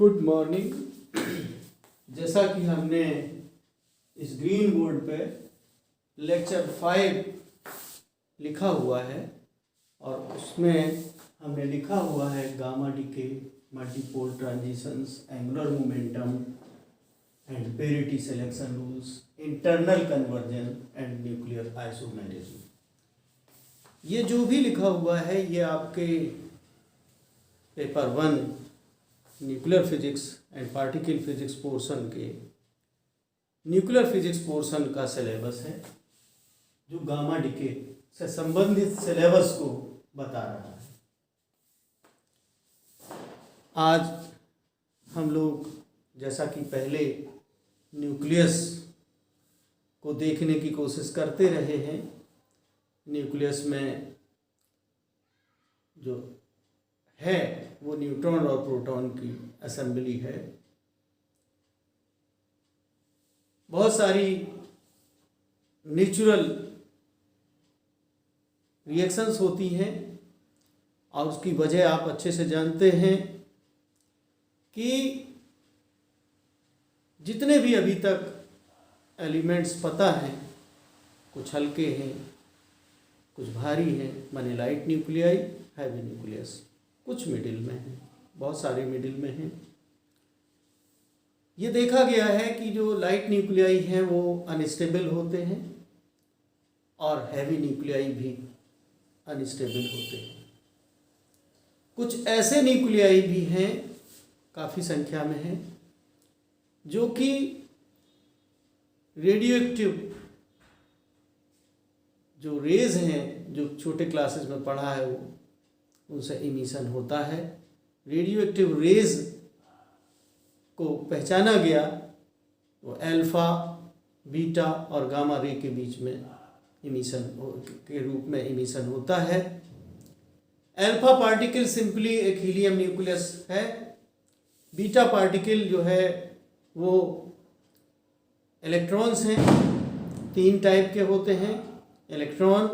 Good morning. जैसा कि हमने इस ग्रीन बोर्ड पे लेक्चर 5 लिखा हुआ है और उसमें हमने लिखा हुआ है gamma decay, multipole transitions, angular momentum and parity selection rules, internal conversion and nuclear isomerism. ये जो भी लिखा हुआ है ये आपके paper 1 nuclear physics and particle physics portion के न्यूक्लियर फिजिक्स पोर्शन का सिलेबस है, जो गामा डीके से संबंधित सिलेबस को बता रहा है। आज हम लोग जैसा कि पहले न्यूक्लियस को देखने की कोशिश करते रहे हैं, न्यूक्लियस में जो है वो न्यूट्रॉन और प्रोटॉन की असेंबली है। बहुत सारी नेचुरल रिएक्शंस होती हैं और उसकी वजह आप अच्छे से जानते हैं कि जितने भी अभी तक एलिमेंट्स पता हैं, कुछ हल्के हैं, कुछ भारी हैं, माने लाइट न्यूक्लियाई, हैवी न्यूक्लियस, कुछ मिडिल में हैं, बहुत सारे मिडिल में हैं। ये देखा गया है कि जो लाइट न्यूक्लियाई हैं वो अनस्टेबल होते हैं और हैवी न्यूक्लियाई भी अनस्टेबल होते हैं। कुछ ऐसे न्यूक्लियाई भी हैं, काफ़ी संख्या में हैं, जो कि रेडियो एक्टिव जो रेज हैं, जो छोटे क्लासेस में पढ़ा है वो उनसे इमिशन होता है। रेडियो एक्टिव रेज को पहचाना गया वो अल्फा, बीटा और गामा रे के बीच में इमिशन के रूप में इमिशन होता है। अल्फा पार्टिकल सिंपली एक हीलियम न्यूक्लियस है। बीटा पार्टिकल जो है वो इलेक्ट्रॉन्स हैं, 3 टाइप के होते हैं, electron,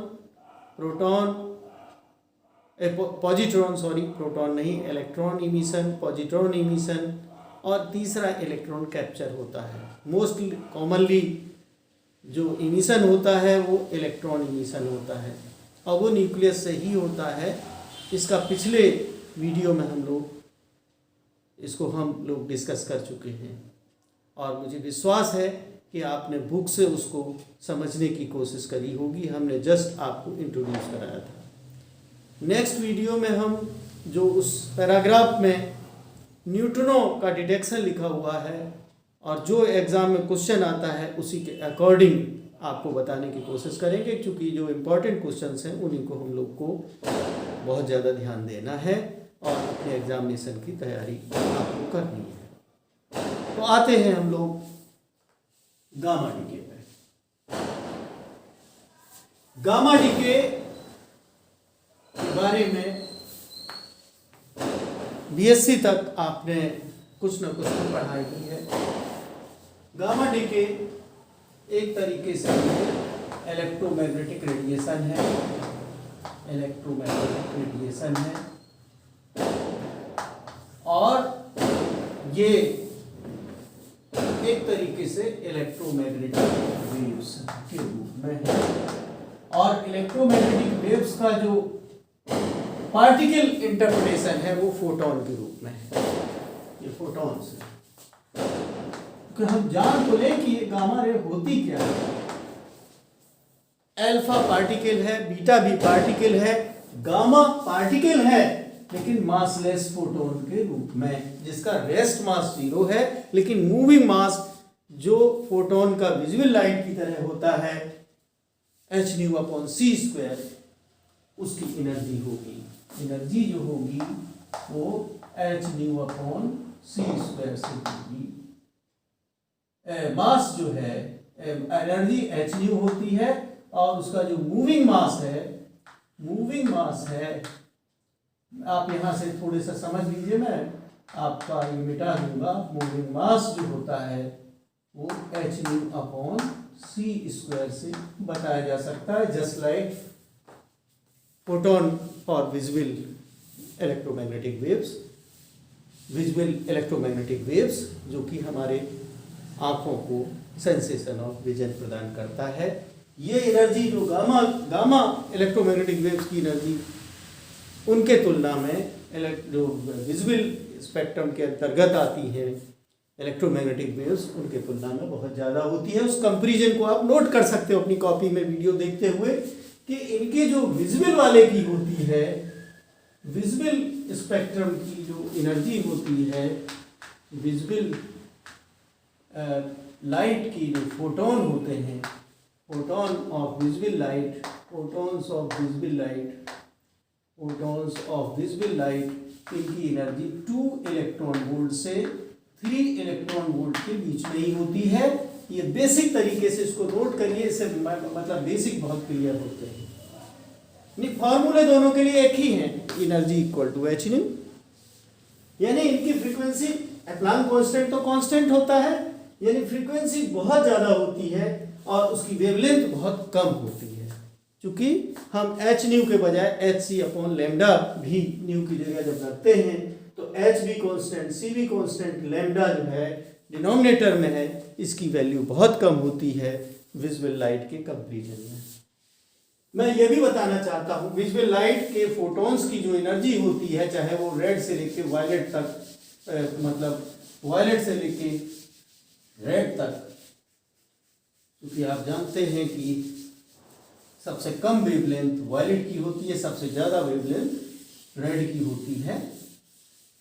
proton, positron, sorry proton नहीं, इलेक्ट्रॉन इमिशन, पॉजिट्रॉन इमिशन और तीसरा इलेक्ट्रॉन कैप्चर होता है। मोस्टली कॉमनली जो इमिशन होता है वो इलेक्ट्रॉन इमिशन होता है और वो न्यूक्लियस से ही होता है। इसका पिछले वीडियो में हम लोग डिस्कस कर चुके हैं और मुझे विश्वास है कि आपने बुक से उसको समझने की कोशिश करी होगी। हमने जस्ट आपको इंट्रोड्यूस कराया था। नेक्स्ट वीडियो में हम जो उस पैराग्राफ में न्यूट्रिनो का डिटेक्शन लिखा हुआ है और जो एग्ज़ाम में क्वेश्चन आता है उसी के अकॉर्डिंग आपको बताने की कोशिश करेंगे, क्योंकि जो इम्पोर्टेंट क्वेश्चंस हैं उन्हीं को हम लोग को बहुत ज़्यादा ध्यान देना है और अपने एग्जामिनेशन की तैयारी आपको करनी है। तो आते हैं हम लोग गामा डीके पे। गामा डीके के बारे में बीएससी तक आपने कुछ न कुछ तो पढ़ाई की है। गामा डीके एक तरीके से इलेक्ट्रोमैग्नेटिक रेडिएशन है, इलेक्ट्रोमैग्नेटिक रेडिएशन है और ये एक तरीके से इलेक्ट्रोमैग्नेटिक वेव्स के रूप में है। और इलेक्ट्रोमैग्नेटिक वेव्स का जो पार्टिकल इंटरप्रिटेशन है वो फोटोन के रूप में है। ये फोटोन से कि हम जान तो लें कि ये गामा रे होती क्या है। अल्फा पार्टिकल है, बीटा भी पार्टिकल है, गामा पार्टिकल है लेकिन मासलेस फोटोन के रूप में, जिसका रेस्ट मास 0 है लेकिन मूविंग मास जो फोटोन का विजुअल लाइट की तरह होता है hν/c², उसकी एनर्जी होगी। एनर्जी जो होगी वो hν/c² से होगी। मास जो है, एनर्जी hν होती है और उसका जो मूविंग मास है, आप यहाँ से थोड़े सा समझ लीजिए, मैं आपका ये मिटा दूंगा। मूविंग मास जो होता है वो hν/c² से बताया जा सकता है, just like photon for visual electromagnetic waves. Visual electromagnetic waves, जो कि हमारे आँखों को सेंसेशन ऑफ विजन प्रदान करता है। ये एनर्जी जो गामा इलेक्ट्रोमैग्नेटिक वेव्स की एनर्जी उनके तुलना में जो विजुअल स्पेक्ट्रम के अंतर्गत आती है इलेक्ट्रोमैग्नेटिक वेव्स, उनके तुलना में बहुत ज़्यादा होती है। उस कंपैरिजन को आप नोट कर सकते हो अपनी कॉपी में वीडियो देखते हुए कि इनके जो विजुअल वाले की होती है, विजुअल स्पेक्ट्रम की जो एनर्जी होती है, विजुअल लाइट की जो फोटोन होते हैं, photon of visual light, photons of visual light, photons of visual light, इनकी एनर्जी 2 इलेक्ट्रॉन वोल्ट से 3 इलेक्ट्रॉन वोल्ट के बीच में ही होती है। ये बेसिक तरीके से इसको नोट करिए, इससे मतलब बेसिक बहुत क्लियर होते हैं। नहीं, फॉर्मूले दोनों के लिए एक ही है, energy equal to H nu, यानी इनकी फ्रीक्वेंसी प्लांक कांस्टेंट तो कांस्टेंट होता है, यानी फ्रीक्वेंसी बहुत ज़्यादा होती है और उसकी वेवलेंथ बहुत कम होती है। क्योंकि हम एच न्यू के बजाय एच सी अपॉन लैम्डा भी न्यू की जगह जब रखते हैं तो एच भी कांस्टेंट, सी भी कांस्टेंट, लैम्डा जो है डिनोमिनेटर में है, इसकी वैल्यू बहुत कम होती है विजुअल लाइट के कंपैरिजन में। मैं ये भी बताना चाहता हूँ, विजुअल लाइट के फोटॉन्स की जो एनर्जी होती है, चाहे वो रेड से लेके वायलेट तक, मतलब वायलेट से लेके रेड तक, क्योंकि आप जानते हैं कि सबसे कम वेवलेंथ वायलेट की होती है, सबसे ज़्यादा वेवलेंथ रेड की होती है।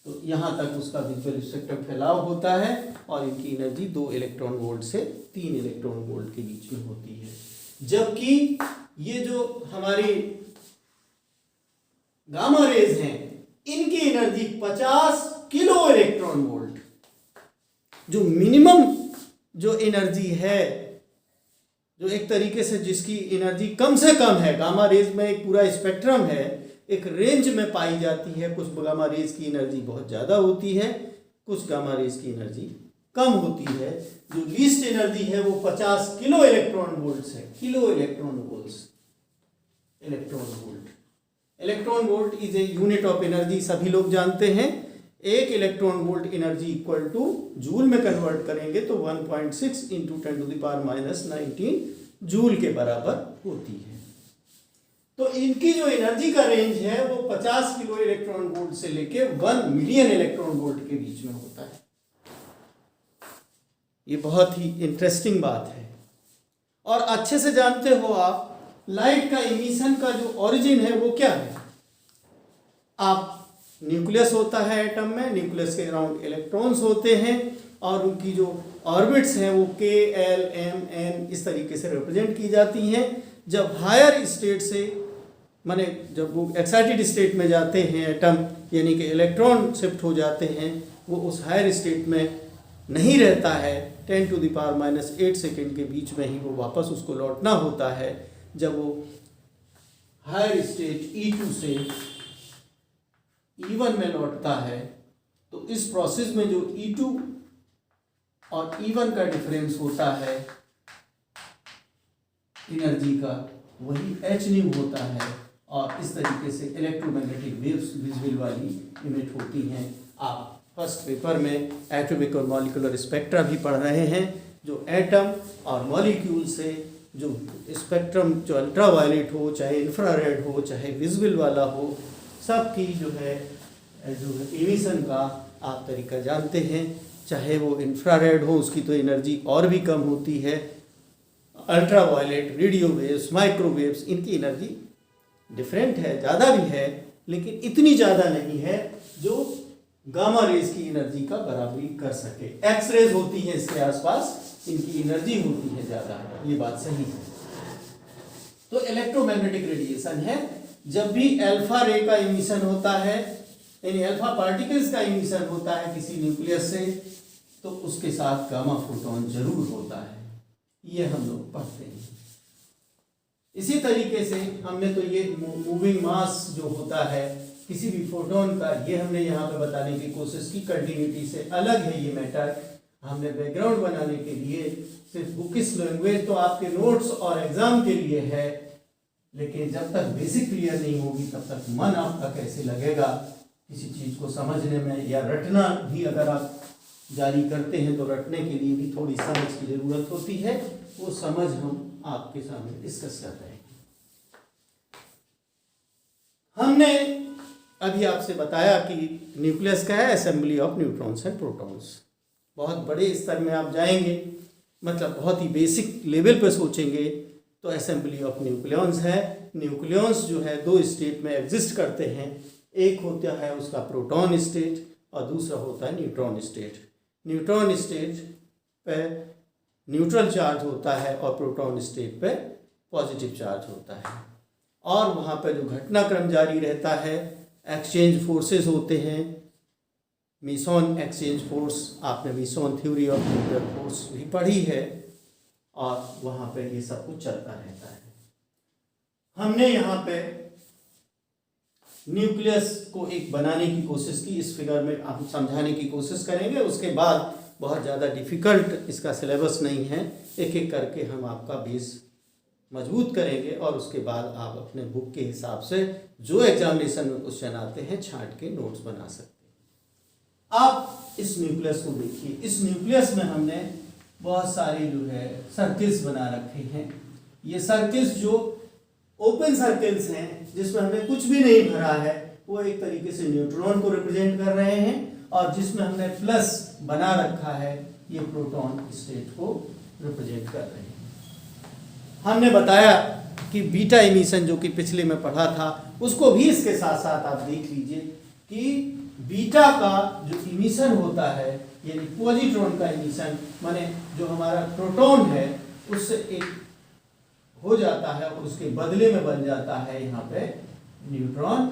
तो यहाँ तक उसका विजुअल स्पेक्ट्रम फैलाव होता है और इनकी एनर्जी 2 इलेक्ट्रॉन वोल्ट से 3 इलेक्ट्रॉन वोल्ट के बीच में होती है। जबकि ये जो हमारी गामा रेज हैं, इनकी एनर्जी 50 किलो इलेक्ट्रॉन वोल्ट, जो मिनिमम जो एनर्जी है, जो एक तरीके से जिसकी एनर्जी कम से कम है, गामा रेज में एक पूरा स्पेक्ट्रम है, एक रेंज में पाई जाती है। कुछ गामा रेज की एनर्जी बहुत ज़्यादा होती है, कुछ गामा रेज की एनर्जी कम होती है। जो लीस्ट एनर्जी है वो 50 किलो इलेक्ट्रॉन वोल्ट है। Kilo electron volt, electron volt, electron volt is a unit of energy, सभी लोग जानते हैं। 1 electron volt energy equal two joule में कन्वर्ट करेंगे तो 1.6 × 10⁻⁻19 जूल के बराबर होती है। तो इनकी जो एनर्जी का रेंज है वो 50 किलो इलेक्ट्रॉन वोल्ट से लेके 1 मिलियन इलेक्ट्रॉन वोल्ट के बीच में होता है। ये बहुत ही इंटरेस्टिंग बात है। और अच्छे से जानते हो आप, लाइट का इमिशन का जो ओरिजिन है वो क्या है। आप न्यूक्लियस होता है एटम में, न्यूक्लियस के अराउंड इलेक्ट्रॉन्स होते हैं और उनकी जो ऑर्बिट्स हैं वो K, L, M, N इस तरीके से रिप्रेजेंट की जाती हैं। जब हायर स्टेट से, माने जब वो एक्साइटेड स्टेट में जाते हैं एटम, यानी कि इलेक्ट्रॉन शिफ्ट हो जाते हैं, वो उस हायर स्टेट में नहीं रहता है। 10⁻⁻8 सेकेंड के बीच में ही वो वापस उसको लौटना होता है। जब वो हायर स्टेट E2 से E1 में लौटता है तो इस प्रोसेस में जो E2 और E1 का डिफरेंस होता है एनर्जी का, वही h न्यू होता है और इस तरीके से इलेक्ट्रोमैग्नेटिक वेव्स विजुअल वाली इमिट होती हैं। आप फर्स्ट पेपर में एटॉमिक और मॉलिक्यूलर स्पेक्ट्रा भी पढ़ रहे हैं, जो एटम और मॉलिक्यूल से जो स्पेक्ट्रम, जो अल्ट्रावायलेट हो, चाहे इंफ्रारेड हो, चाहे विजुअल वाला हो, सब की जो है जो एमिशन का आप तरीका जानते हैं। चाहे वो इंफ्रारेड हो, उसकी तो एनर्जी और भी कम होती है। अल्ट्रावायलेट, रेडियो वेव्स, माइक्रोवेव्स, इनकी एनर्जी डिफरेंट है, ज़्यादा भी है, लेकिन इतनी ज़्यादा नहीं है जो गामा रेज की एनर्जी का बराबरी कर सके। एक्स रेज होती है इसके आसपास, इनकी एनर्जी होती है ज़्यादा, ये बात सही है। तो इलेक्ट्रोमैग्नेटिक रेडिएशन है, जब भी अल्फा रे का इमिशन होता है, यानी अल्फा पार्टिकल्स का इमिशन होता है किसी न्यूक्लियस से, तो उसके साथ गामा फोटोन जरूर होता है। ये हम लोग पढ़ते हैं। इसी तरीके से हमने तो ये मूविंग मास जो होता है किसी भी फोटोन का, ये हमने यहाँ पे बताने की कोशिश की। कंटिन्यूटी से अलग है ये मैटर। हमने बैकग्राउंड बनाने के लिए सिर्फ बुकिश लैंग्वेज तो आपके नोट्स और एग्जाम के लिए है, लेकिन जब तक बेसिक क्लियर नहीं होगी तब तक मन आपका कैसे लगेगा। किसी चीज़ को समझने में या रटना भी अगर आप जारी करते हैं तो रटने के लिए भी थोड़ी समझ की ज़रूरत होती है। वो समझ हम आपके सामने डिस्कस कर रहे हैं। हमने अभी आपसे बताया कि न्यूक्लियस क्या है, assembly of neutrons and protons. बहुत बड़े स्तर में आप जाएंगे, मतलब बहुत ही बेसिक लेवल पर सोचेंगे तो असेंबली ऑफ न्यूक्लियॉन्स है। न्यूक्लियॉन्स जो है दो स्टेट में एग्जिस्ट करते हैं, एक होता है उसका प्रोटॉन स्टेट और दूसरा होता है न्यूट्रॉन स्टेट। न्यूट्रॉन स्टेट पे न्यूट्रल चार्ज होता है और प्रोटॉन स्टेट पे पॉजिटिव चार्ज होता है, और वहाँ पे जो घटनाक्रम जारी रहता है, एक्सचेंज फोर्सेस होते हैं, मेसन एक्सचेंज फोर्स, आपने mason theory of nuclear force भी पढ़ी है, और वहाँ पे ये सब कुछ चलता रहता है। हमने यहाँ पे न्यूक्लियस को एक बनाने की कोशिश की, इस फिगर में हम समझाने की कोशिश करेंगे। उसके बाद बहुत ज़्यादा डिफ़िकल्ट इसका सिलेबस नहीं है, एक एक करके हम आपका बेस मजबूत करेंगे, और उसके बाद आप अपने बुक के हिसाब से जो एग्जामिनेशन में क्वेश्चन आते हैं छांट के नोट्स बना सकते हैं। आप इस न्यूक्लियस को देखिए। इस न्यूक्लियस में हमने बहुत सारे जो है सर्किल्स बना रखे हैं। ये सर्किल्स जो ओपन सर्किल्स हैं, जिसमें हमने कुछ भी नहीं भरा है, वो एक तरीके से न्यूट्रॉन को रिप्रेजेंट कर रहे हैं, और जिसमें हमने प्लस बना रखा है ये प्रोटॉन स्टेट को रिप्रेजेंट कर रहे हैं। हमने बताया कि बीटा इमिशन जो कि पिछले में पढ़ा था, उसको भी इसके साथ साथ आप देख लीजिए कि बीटा का जो इमिशन होता है, यानी पॉजिट्रॉन का इमिशन, माने जो हमारा प्रोटॉन है उससे एक हो जाता है और उसके बदले में बन जाता है यहाँ पे न्यूट्रॉन।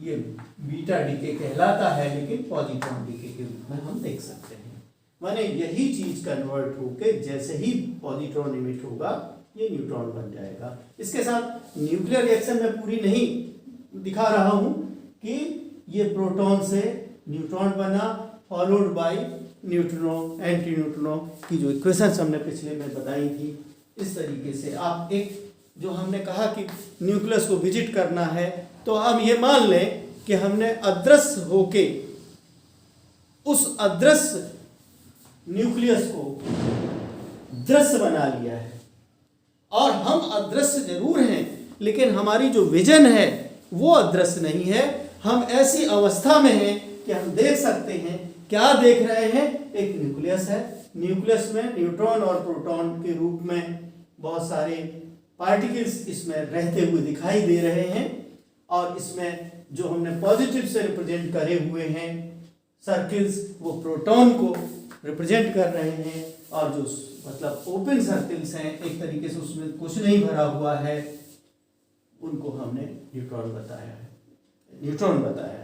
ये बीटा डीके कहलाता है, लेकिन पॉजिट्रॉन डीके के रूप में हम देख सकते हैं। माने यही चीज कन्वर्ट होके जैसे ही पॉजिट्रॉन इमिट होगा ये न्यूट्रॉन बन जाएगा। इसके साथ न्यूक्लियर रिएक्शन में पूरी नहीं दिखा रहा हूं कि ये प्रोटॉन से न्यूट्रॉन बना, followed by neutrino, anti neutrino की जो इक्वेशंस हमने पिछले में बताई थी। इस तरीके से आप एक जो हमने कहा कि न्यूक्लियस को विजिट करना है, तो हम ये मान लें कि हमने अदृश्य होके उस अदृश्य न्यूक्लियस को दृश्य बना लिया है, और हम अदृश्य जरूर हैं लेकिन हमारी जो विजन है वो अदृश्य नहीं है। हम ऐसी अवस्था में हैं कि हम देख सकते हैं। क्या देख रहे हैं? एक न्यूक्लियस है, न्यूक्लियस में न्यूट्रॉन और प्रोटॉन के रूप में बहुत सारे पार्टिकल्स इसमें रहते हुए दिखाई दे रहे हैं, और इसमें जो हमने पॉजिटिव से रिप्रेजेंट करे हुए हैं सर्किल्स, वो प्रोटॉन को रिप्रेजेंट कर रहे हैं, और जो मतलब ओपन सर्किल्स हैं, एक तरीके से उसमें कुछ नहीं भरा हुआ है, उनको हमने न्यूट्रॉन बताया है, न्यूट्रॉन बताया है।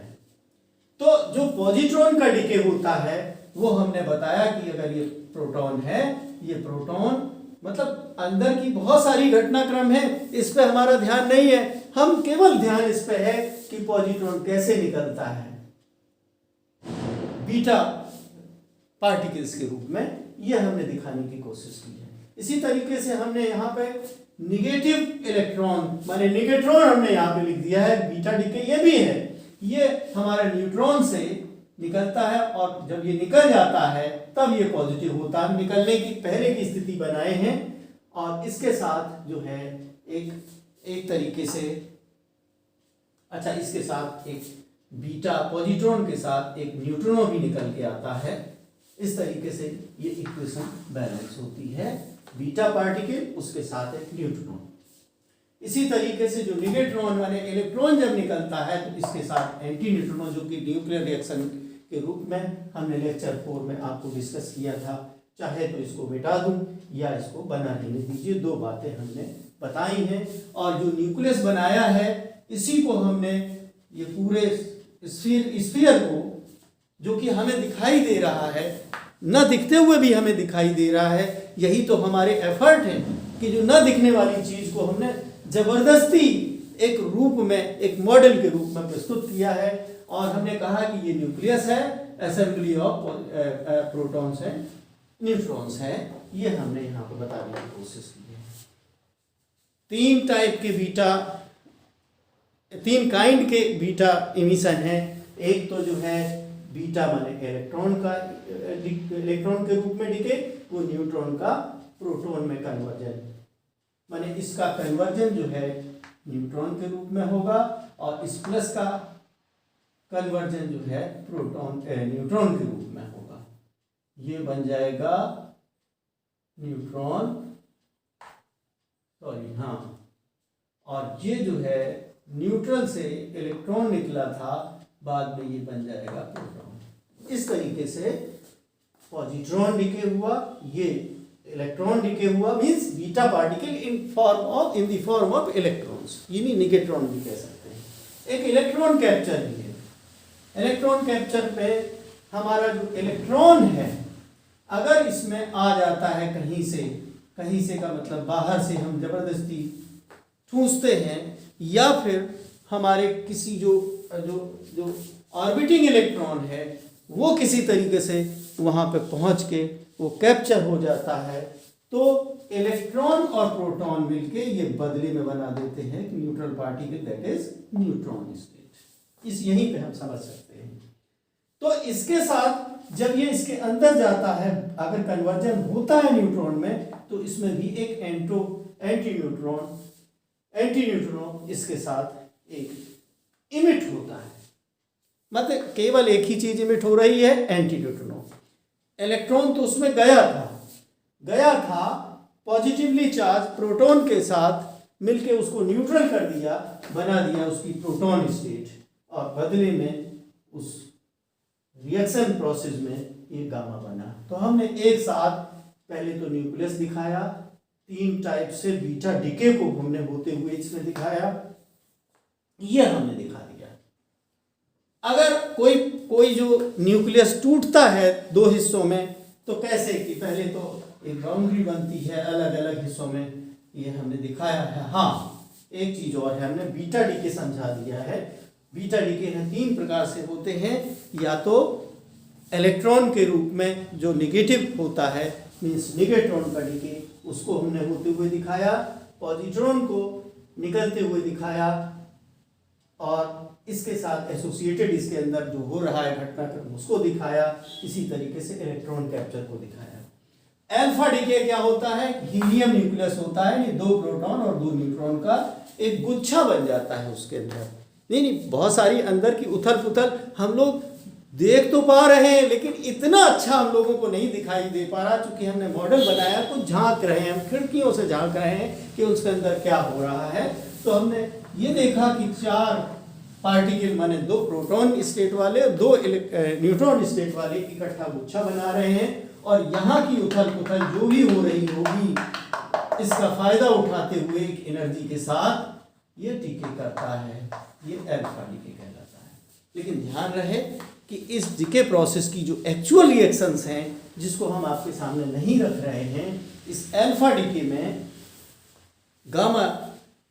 तो जो पॉजिट्रॉन का डीके होता है वो हमने बताया कि अगर ये प्रोटॉन है, ये प्रोटॉन मतलब अंदर की बहुत सारी घटनाक्रम है, इस पे हमारा ध्यान नहीं है, हम केवल ध्यान इस पे है कि पॉजिट्रॉन कैसे निकलता है बीटा पार्टिकल्स के रूप में, ये हमने दिखाने की कोशिश की है। इसी तरीके से हमने यहाँ पे निगेटिव इलेक्ट्रॉन माने निगेट्रॉन हमने यहाँ पे लिख दिया है, बीटा डीके ये भी है, ये हमारा न्यूट्रॉन से निकलता है, और जब ये निकल जाता है तब ये पॉजिटिव होता है। निकलने की पहले की स्थिति बनाए हैं, और इसके साथ जो है एक तरीके से अच्छा, इसके साथ एक बीटा पॉजिट्रॉन के साथ एक न्यूट्रिनो भी निकल के आता है। इस तरीके से ये इक्वेशन बैलेंस होती है, बीटा पार्टिकल उसके साथ एक न्यूट्रिनो। इसी तरीके से जो निगेट्रॉन माने इलेक्ट्रॉन जब निकलता है तो इसके साथ एंटी न्यूट्रिनो, जो कि न्यूक्लियर रिएक्शन के रूप में हमने लेक्चर 4 में आपको डिस्कस किया था। चाहे तो इसको मिटा दूं या इसको बना लेने दीजिए, दो बातें हमने बताई हैं। और जो न्यूक्लियस बनाया है इसी को हमने ये पूरे स्फीयर को, जो कि हमें दिखाई दे रहा है, न दिखते हुए भी हमें दिखाई दे रहा है, यही तो हमारे एफर्ट है कि जो न दिखने वाली चीज को हमने जबरदस्ती एक रूप में, एक मॉडल के रूप में प्रस्तुत किया है। और हमने कहा कि ये न्यूक्लियस है, असेंबली ऑफ प्रोटॉन्स है, न्यूट्रॉन्स है, ये हमने यहाँ पर बताने की कोशिश की है। 3 काइंड के बीटा इमिशन है। एक तो जो है बीटा माने इलेक्ट्रॉन के रूप में डिके, वो न्यूट्रॉन का प्रोटॉन में कन्वर्जन, माने इसका कन्वर्जन जो है न्यूट्रॉन के रूप में होगा और इस प्लस का कन्वर्जन जो है न्यूट्रॉन के रूप में होगा। ये बन जाएगा न्यूट्रॉन, सॉरी हाँ, और ये जो है न्यूट्रल से इलेक्ट्रॉन निकला था, बाद में ये बन जाएगा प्रोटॉन। इस तरीके से पॉजिट्रॉन डिके हुआ, ये इलेक्ट्रॉन डिके हुआ, means beta particle in the form of electrons, यानी निगेट्रॉन भी कह सकते हैं। एक इलेक्ट्रॉन कैप्चर भी है। इलेक्ट्रॉन कैप्चर पे हमारा जो इलेक्ट्रॉन है अगर इसमें आ जाता है कहीं से का मतलब बाहर से हम जबरदस्ती ठूंसते हैं, या फिर हमारे किसी जो ऑर्बिटिंग इलेक्ट्रॉन है वो किसी तरीके से वहाँ पे पहुँच के वो कैप्चर हो जाता है, तो इलेक्ट्रॉन और प्रोटॉन मिलके ये बदले में बना देते हैं कि neutral particle, that is neutron state. इस यहीं पे हम समझ सकते हैं। तो इसके साथ जब ये इसके अंदर जाता है, अगर कन्वर्जन होता है न्यूट्रॉन में, तो इसमें भी एक एंटी न्यूट्रॉन इसके साथ एक इमिट होता है। मतलब केवल एक ही चीज इमिट हो रही है, एंटी न्यूट्रॉन। इलेक्ट्रॉन तो उसमें गया था पॉजिटिवली चार्ज प्रोटॉन के साथ मिलके उसको न्यूट्रल कर दिया, बना दिया उसकी प्रोटॉन स्टेट, और बदले में उस रिएक्शन प्रोसेस में ये गामा बना। तो हमने एक साथ पहले तो न्यूक्लियस दिखाया, 3 टाइप से बीटा डिके को हमने होते हुए इसमें दिखाया, ये हमने दिखा दिया। अगर कोई जो न्यूक्लियस टूटता है 2 हिस्सों में, तो कैसे कि पहले तो एक बाउंड्री बनती है अलग अलग हिस्सों में, ये हमने दिखाया है। हाँ, एक चीज और है, हमने बीटा डीके समझा दिया है। बीटा डीके हैं 3 प्रकार से होते हैं, या तो इलेक्ट्रॉन के रूप में जो नेगेटिव होता है, मीन्स निगेट्रॉन का डीके, उसको हमने होते हुए दिखाया, पॉजिट्रॉन को निकलते हुए दिखाया, और इसके साथ एसोसिएटेड इसके अंदर जो हो रहा है घटनाक्रम उसको दिखाया। इसी तरीके से इलेक्ट्रॉन कैप्चर को दिखाया। अल्फा डीके क्या होता है? हीलियम न्यूक्लियस होता है, ये 2 प्रोटॉन और 2 न्यूट्रॉन का एक गुच्छा बन जाता है उसके अंदर। नहीं, बहुत सारी अंदर की उथल पुथल हम लोग देख तो पा रहे हैं, लेकिन इतना अच्छा हम लोगों को नहीं दिखाई दे पा रहा, क्योंकि हमने मॉडल बनाया, कुछ झांक रहे हैं, हम खिड़कियों से झांक रहे हैं कि उसके अंदर क्या हो रहा है। तो हमने ये देखा कि 4 पार्टिकल माने 2 प्रोटॉन स्टेट वाले, 2 न्यूट्रॉन स्टेट वाले इकट्ठा गुच्छा बना रहे हैं, और यहाँ की उथल पुथल जो भी हो रही होगी, इसका फायदा उठाते हुए एक एनर्जी के साथ ये डीके करता है, ये अल्फा डीके कहलाता है। लेकिन ध्यान रहे कि इस डीके प्रोसेस की जो एक्चुअल रिएक्शंस हैं, जिसको हम आपके सामने नहीं रख रहे हैं, इस अल्फा डीके में गामा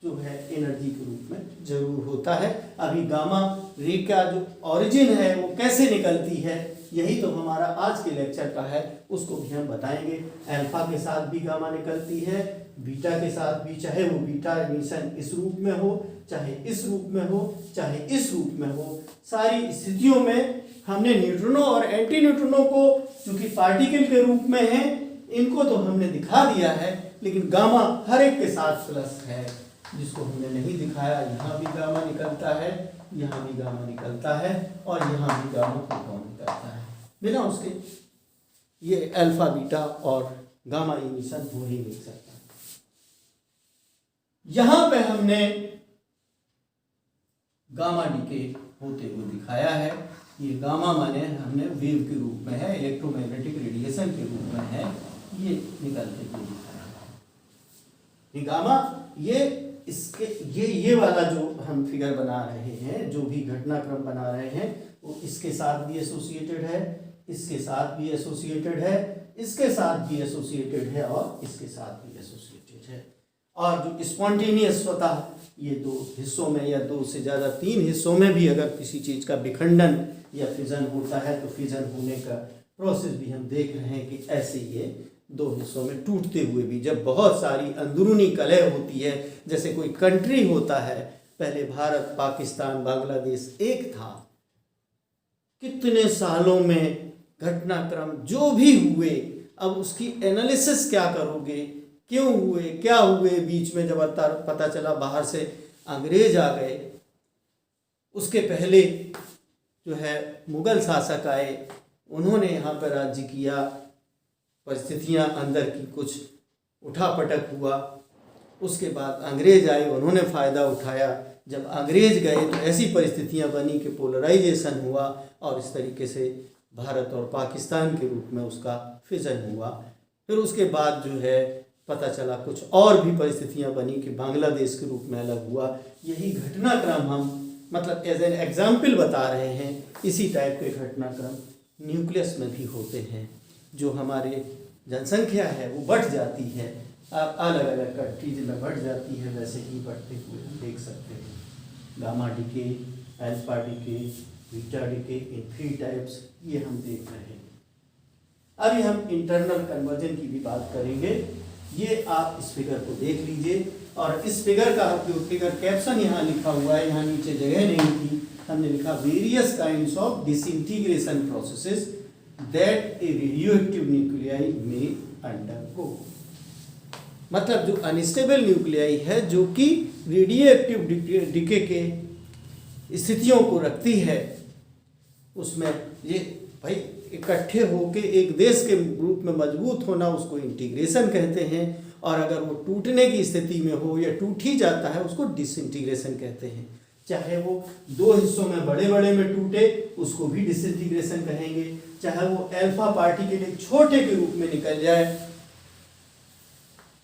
जो है एनर्जी के रूप में जरूर होता है। अभी गामा रे का जो ओरिजिन है वो कैसे निकलती है, यही तो हमारा आज के लेक्चर का है, उसको भी हम बताएंगे। अल्फा के साथ भी गामा निकलती है, बीटा के साथ भी, चाहे वो बीटा एमिशन इस रूप में हो, चाहे इस रूप में हो, चाहे इस रूप में हो, सारी स्थितियों में हमने न्यूट्रिनो और एंटी न्यूट्रिनो को चूंकि पार्टिकल के रूप में हैं, इनको तो हमने दिखा दिया है, लेकिन गामा हर एक के साथ प्लस है, जिसको हमने नहीं दिखाया। यहाँ भी गामा निकलता है, यहाँ भी गामा निकलता है, और यहाँ भी गामा प्रोटॉन निकलता है। बिना उसके ये अल्फा बीटा और गामा इमिशन हो ही नहीं सकता। यहाँ पे हमने गामा डीके होते हुए दिखाया है। ये गामा माने हमने वेव के रूप में है, इलेक्ट्रोमैग्नेटिक रेडिएशन के रूप में है, ये निकलते हुए दिखाया है। ये गामा, ये इसके ये वाला जो हम फिगर बना रहे हैं, जो भी घटनाक्रम बना रहे हैं, वो इसके साथ भी एसोसिएटेड है, इसके साथ भी एसोसिएटेड है, इसके साथ भी एसोसिएटेड है, और इसके साथ भी एसोसिएटेड है। और जो स्पॉन्टेनियस स्वतः ये 2 हिस्सों में या 2 से ज़्यादा 3 हिस्सों में भी अगर किसी चीज़ का विखंडन या फिजन होता है, तो फिजन होने का प्रोसेस भी हम देख रहे हैं कि ऐसे ये 2 हिस्सों में टूटते हुए भी, जब बहुत सारी अंदरूनी कलह होती है, जैसे कोई कंट्री होता है, पहले भारत, पाकिस्तान, बांग्लादेश एक था, कितने सालों में घटनाक्रम जो भी हुए, अब उसकी एनालिसिस क्या करोगे, क्यों हुए, क्या हुए, बीच में जब पता चला बाहर से अंग्रेज आ गए, उसके पहले जो है मुगल शासक आए, उन्होंने यहाँ पर राज्य किया, परिस्थितियाँ अंदर की कुछ उठापटक हुआ, उसके बाद अंग्रेज आए, उन्होंने फ़ायदा उठाया, जब अंग्रेज गए तो ऐसी परिस्थितियाँ बनी कि पोलराइजेशन हुआ और इस तरीके से भारत और पाकिस्तान के रूप में उसका फिजन हुआ। फिर उसके बाद जो है पता चला कुछ और भी परिस्थितियाँ बनी कि बांग्लादेश के रूप में अलग हुआ। यही घटनाक्रम हम मतलब एज एन एग्जाम्पल बता रहे हैं। इसी टाइप के घटनाक्रम न्यूक्लियस में भी होते हैं। जो हमारे जनसंख्या है वो बढ़ जाती है, आप अलग अलग कंट्रीज में बढ़ जाती है, वैसे ही बढ़ते हुए हम देख सकते हैं। Gamma decay, alpha decay, beta decay, इन 3 टाइप्स ये हम देख रहे हैं। अभी हम इंटरनल कन्वर्जन की भी बात करेंगे। ये आप इस फिगर को देख लीजिए, और इस फिगर का जो फिगर कैप्शन यहाँ लिखा हुआ है, यहाँ नीचे जगह नहीं थी, हमने लिखा various kinds of disintegration processes that A radioactive nuclei में अंडरगो। मतलब जो अनस्टेबल न्यूक्लियाई है जो कि रेडियोएक्टिव डिके के स्थितियों को रखती है, उसमें ये भाई इकट्ठे होके एक देश के रूप में मजबूत होना, उसको इंटीग्रेशन कहते हैं। और अगर वो टूटने की स्थिति में हो या टूट ही जाता है, उसको डिसइंटीग्रेशन कहते हैं। चाहे वो 2 हिस्सों में बड़े बड़े में टूटे, उसको भी डिसइंटीग्रेशन कहेंगे। चाहे वो अल्फा पार्टिकल एक छोटे के रूप में निकल जाए,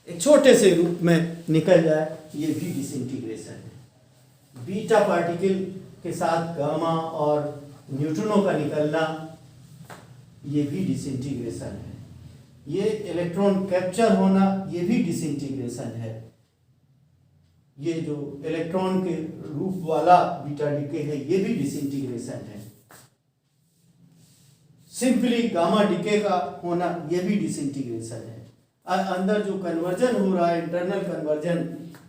एक छोटे से रूप में निकल जाए, ये भी डिसइंटीग्रेशन है। बीटा पार्टिकल के साथ गामा और न्यूट्रॉनों का निकलना, ये भी डिसइंटीग्रेशन है। ये इलेक्ट्रॉन कैप्चर होना, ये भी डिसइंटीग्रेशन है। ये जो इलेक्ट्रॉन के रूप वाला बीटा डीके है, ये भी डिसइंटीग्रेशन है। सिंपली गामा डीके का होना, ये भी डिसइंटीग्रेशन है। अंदर जो कन्वर्जन हो रहा है, इंटरनल कन्वर्जन,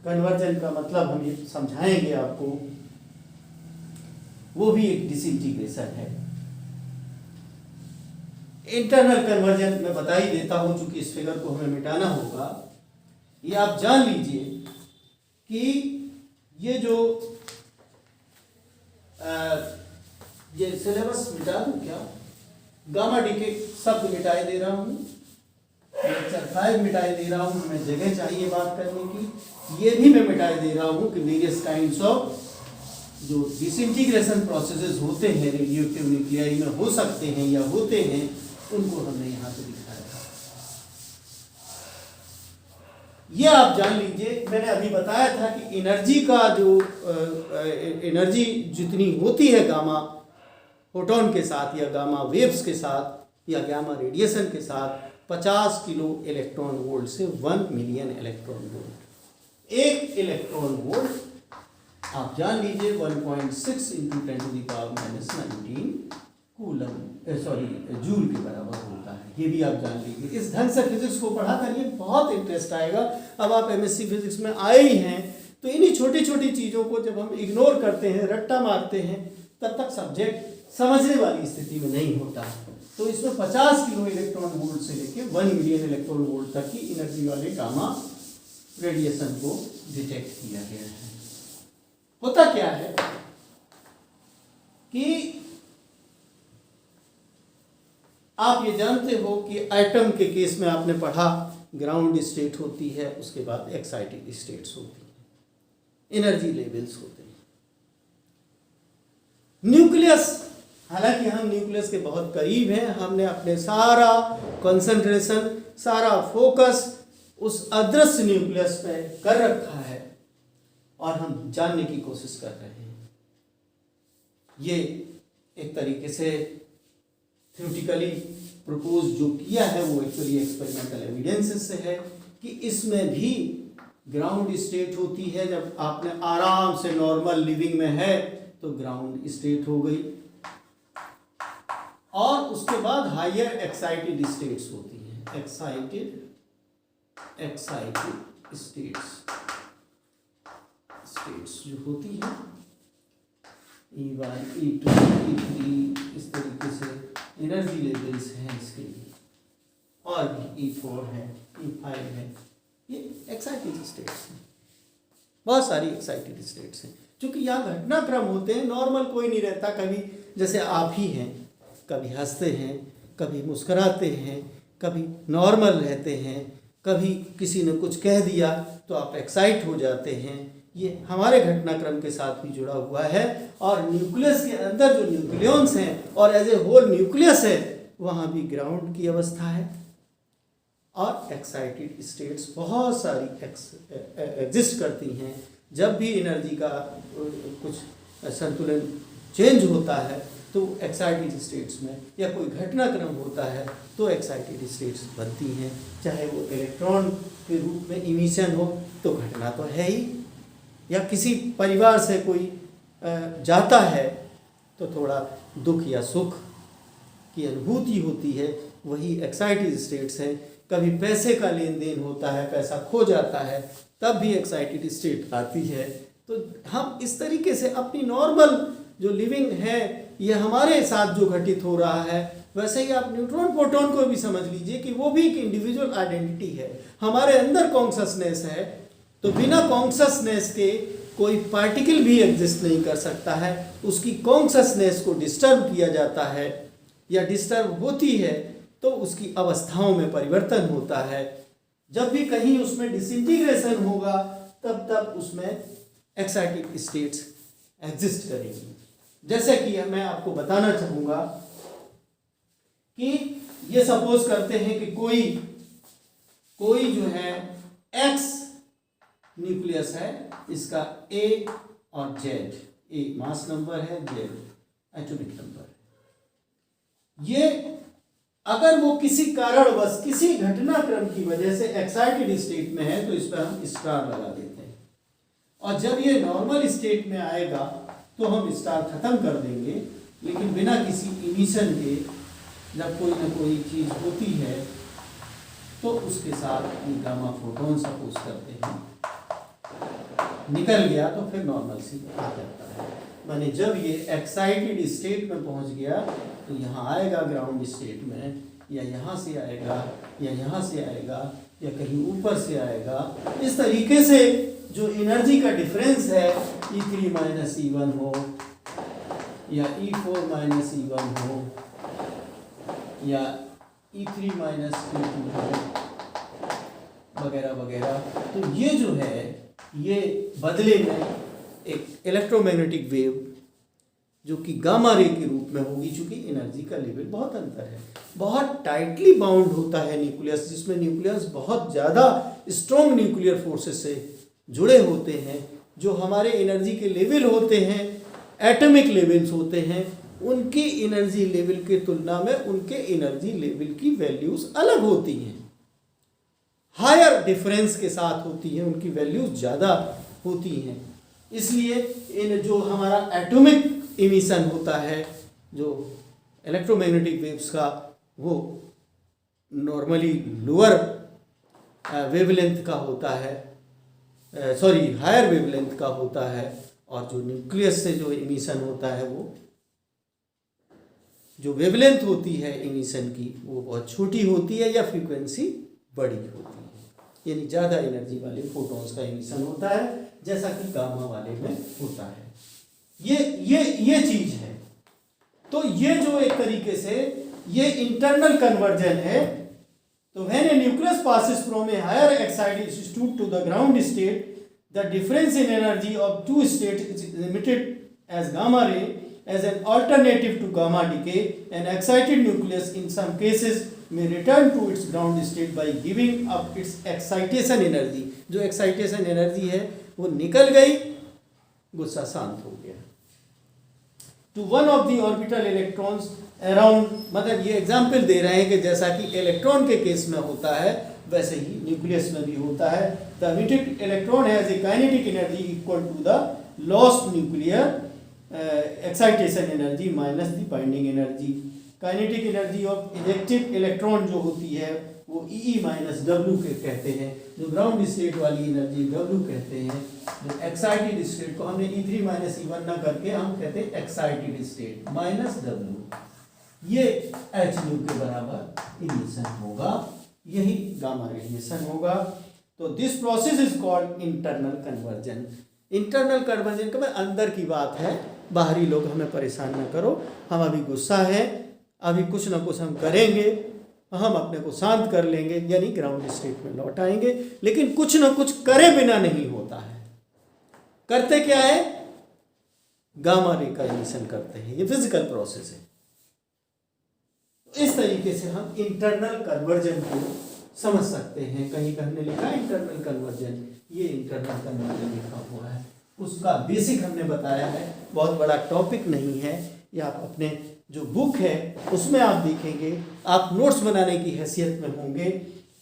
कन्वर्जन का मतलब हम ये समझाएंगे आपको, वो भी एक डिसइंटीग्रेशन है। इंटरनल कन्वर्जन मैं बता ही देता हूं, चूंकि इस फिगर को हमें मिटाना होगा। ये आप जान लीजिए कि ये जो ये सिलेबस मिटा दूं क्या? गामा डीके शब्द मिटाई दे रहा हूं, लेक्चर 5 मिटाई दे रहा हूं, हमें जगह चाहिए बात करने की। ये भी मैं मिटाई दे रहा हूं कि वेरियस काइंड्स ऑफ जो डिसइंटीग्रेशन प्रोसेसेस होते हैं रेडियोएक्टिव न्यूक्लियाई में, हो सकते हैं या होते हैं, उनको हमने यहाँ पे दिखाया था। ये आप जान लीजिए, मैंने अभी बताया था कि एनर्जी का जो एनर्जी जितनी होती है गामा फोटोन के साथ या गामा वेव्स के साथ या गामा रेडिएशन के साथ, 50 किलो इलेक्ट्रॉन वोल्ट से 1 मिलियन इलेक्ट्रॉन वोल्ट। एक इलेक्ट्रॉन वोल्ट आप जान लीजिए 1.6 इंटू 10⁻⁻19 कूलम जूल के बराबर होता है। ये भी आप जान लीजिए। इस ढंग से फिजिक्स को पढ़ा करिए, बहुत इंटरेस्ट आएगा। अब आप एमएससी फिजिक्स में आए ही हैं, तो इन्हीं छोटी छोटी चीज़ों को जब हम इग्नोर करते हैं, रट्टा मारते हैं, तब तक सब्जेक्ट समझने वाली स्थिति में नहीं होता। तो इसमें 50 किलो इलेक्ट्रॉन वोल्ट से लेकर 1 मिलियन इलेक्ट्रॉन वोल्ट तक की एनर्जी वाले गामा रेडिएशन को डिटेक्ट किया गया है। होता क्या है कि आप ये जानते हो कि एटम के केस में आपने पढ़ा, ग्राउंड स्टेट होती है, उसके बाद एक्साइटेड स्टेट्स होती हैं, एनर्जी लेवल्स होते हैं। न्यूक्लियस, हालांकि हम न्यूक्लियस के बहुत करीब हैं, हमने अपने सारा कंसंट्रेशन, सारा फोकस उस अदृश्य न्यूक्लियस पे कर रखा है और हम जानने की कोशिश कर रहे हैं। ये एक तरीके से थ्योरेटिकली प्रपोज जो किया है वो एक्चुअली एक्सपेरिमेंटल एविडेंसेस से है कि इसमें भी ग्राउंड स्टेट होती है। जब आपने आराम से नॉर्मल लिविंग में है तो ग्राउंड स्टेट हो गई, और उसके बाद हायर एक्साइटेड स्टेट्स होती हैं। एक्साइटेड स्टेट्स जो होती है E1, E2, E3 इस तरीके से एनर्जी लेवल्स हैं इसके लिए, और भी E4 है, E5 है, ये एक्साइटेड स्टेट्स हैं, बहुत सारी एक्साइटेड स्टेट्स हैं। क्योंकि यहाँ घटनाक्रम होते हैं, नॉर्मल कोई नहीं रहता। कभी जैसे आप ही हैं, कभी हंसते हैं, कभी मुस्कुराते हैं, कभी नॉर्मल रहते हैं, कभी किसी ने कुछ कह दिया तो आप एक्साइट हो जाते हैं। ये हमारे घटनाक्रम के साथ भी जुड़ा हुआ है। और न्यूक्लियस के अंदर जो न्यूक्लियॉन्स हैं और एज ए होल न्यूक्लियस है, वहाँ भी ग्राउंड की अवस्था है। और एक्साइटेड स्टेट्स बहुत सारी एग्जिस्ट करती हैं। जब भी एनर्जी का कुछ संतुलन चेंज होता है तो एक्साइटेड स्टेट्स में, या कोई घटनाक्रम होता है तो एक्साइटेड स्टेट्स बनती हैं। चाहे वो इलेक्ट्रॉन के रूप में इमिशन हो तो घटना तो है ही, या किसी परिवार से कोई जाता है तो थोड़ा दुख या सुख की अनुभूति होती है, वही एक्साइटेड स्टेट्स है। कभी पैसे का लेन देन होता है, पैसा खो जाता है, तब भी एक्साइटेड स्टेट आती है। तो हम इस तरीके से अपनी नॉर्मल जो लिविंग है, ये हमारे साथ जो घटित हो रहा है, वैसे ही आप न्यूट्रॉन प्रोटॉन को भी समझ लीजिए कि वो भी एक इंडिविजुअल आइडेंटिटी है। हमारे अंदर कॉन्शसनेस है, तो बिना कॉन्शसनेस के कोई पार्टिकल भी एग्जिस्ट नहीं कर सकता है। उसकी कॉन्शसनेस को डिस्टर्ब किया जाता है या डिस्टर्ब होती है तो उसकी अवस्थाओं में परिवर्तन होता है। जब भी कहीं उसमें डिसइंटीग्रेशन होगा तब उसमें एक्साइटेड स्टेट्स एग्जिस्ट करेंगी। जैसे कि मैं आपको बताना चाहूँगा कि ये सपोज करते हैं कि कोई जो है एक्स न्यूक्लियस है, इसका ए और जेड, ए मास नंबर है, जेड एटॉमिक नंबर है। ये अगर वो किसी कारणवश किसी घटनाक्रम की वजह से एक्साइटेड स्टेट में है तो इस पर हम स्टार लगा देते हैं, और जब ये नॉर्मल स्टेट में आएगा तो हम स्टार खत्म कर देंगे। लेकिन बिना किसी इमिशन के जब कोई ना कोई चीज़ होती है तो उसके साथ ये गामा फोटोन सपोज करते हैं, निकल गया तो फिर नॉर्मल सी आ जाता है। माने जब ये एक्साइटेड स्टेट में पहुंच गया तो यहाँ आएगा ग्राउंड स्टेट में, या यहाँ से आएगा, या यहाँ से आएगा, या कहीं ऊपर से आएगा। इस तरीके से जो एनर्जी का डिफरेंस है, E3 माइनस E1 हो, या E4 माइनस E1 हो, या E3 माइनस E2 हो, वगैरह वगैरह, तो ये जो है ये बदले में एक इलेक्ट्रोमैग्नेटिक वेव जो कि गामा रे के रूप में होगी, चूंकि एनर्जी का लेवल बहुत अंतर है, बहुत टाइटली बाउंड होता है न्यूक्लियस, जिसमें न्यूक्लियस बहुत ज़्यादा स्ट्रॉन्ग न्यूक्लियर फोर्सेस से जुड़े होते हैं। जो हमारे एनर्जी के लेवल होते हैं, एटॉमिक लेवल्स होते हैं, उनकी एनर्जी लेवल की तुलना में उनके एनर्जी लेवल की वैल्यूज़ अलग होती हैं, हायर डिफरेंस के साथ होती हैं, उनकी वैल्यूज़ ज़्यादा होती हैं। इसलिए इन जो हमारा एटॉमिक इमिशन होता है, जो इलेक्ट्रोमैग्नेटिक वेव्स का, वो नॉर्मली लोअर वेवलेंथ का होता है, हायर वेवलेंथ का होता है, और जो न्यूक्लियस से जो इमिशन होता है, वो जो वेवलेंथ होती है इमिशन की, वो बहुत छोटी होती है या फ्रीक्वेंसी बड़ी होती है, यानी ज़्यादा एनर्जी वाले फोटॉन्स का इमिशन होता है, जैसा कि गामा वाले में होता है। ये चीज है। तो ये जो एक तरीके से ये इंटरनल कन्वर्जन है। तो when A nucleus passes from a higher excited state to the ground state, the difference in energy of two states is emitted as gamma ray as an alternative to gamma decay. An excited nucleus in some cases may return to its ground state by giving up its excitation energy. जो excitation energy है वो निकल गई, गुस्सा शांत हो गया। To one of the orbital electrons around, मतलब ये एग्जाम्पल दे रहे हैं कि जैसा कि इलेक्ट्रॉन के केस में होता है वैसे ही न्यूक्लियस में भी होता है। The emitted electron has a kinetic energy equal to the lost nuclear excitation energy minus the binding energy. Kinetic energy of ejected electron जो होती है वो ई माइनस डब्ल्यू के कहते हैं। जो ग्राउंड स्टेट वाली एनर्जी डब्ल्यू कहते हैं। जो एक्साइटेड स्टेट को हमने E3 माइनस E1 ना करके हम कहते हैं एक्साइटेड स्टेट माइनस डब्ल्यू, ये एच न्यू के बराबर इमिशन होगा, यही गामा रेडिएशन होगा। तो this process is called internal conversion. Internal conversion का मतलब अंदर की बात है, बाहरी लोग हमें परेशान न करो, हम अभी गुस्सा है, अभी कुछ ना कुछ हम करेंगे, हम अपने को शांत कर लेंगे, यानी ग्राउंड स्टेट में लौट आएंगे। लेकिन कुछ ना कुछ करे बिना नहीं होता है। करते क्या है? गामा रे का इमिशन करते हैं, ये फिजिकल प्रोसेस है। इस तरीके से हम इंटरनल कन्वर्जन को समझ सकते हैं। कहीं पे हमने लिखा इंटरनल कन्वर्जन, ये इंटरनल कन्वर्जन लिखा हुआ है, उसका बेसिक हमने बताया है, बहुत बड़ा टॉपिक नहीं है। ये आप अपने जो बुक है उसमें आप देखेंगे, आप नोट्स बनाने की हैसियत में होंगे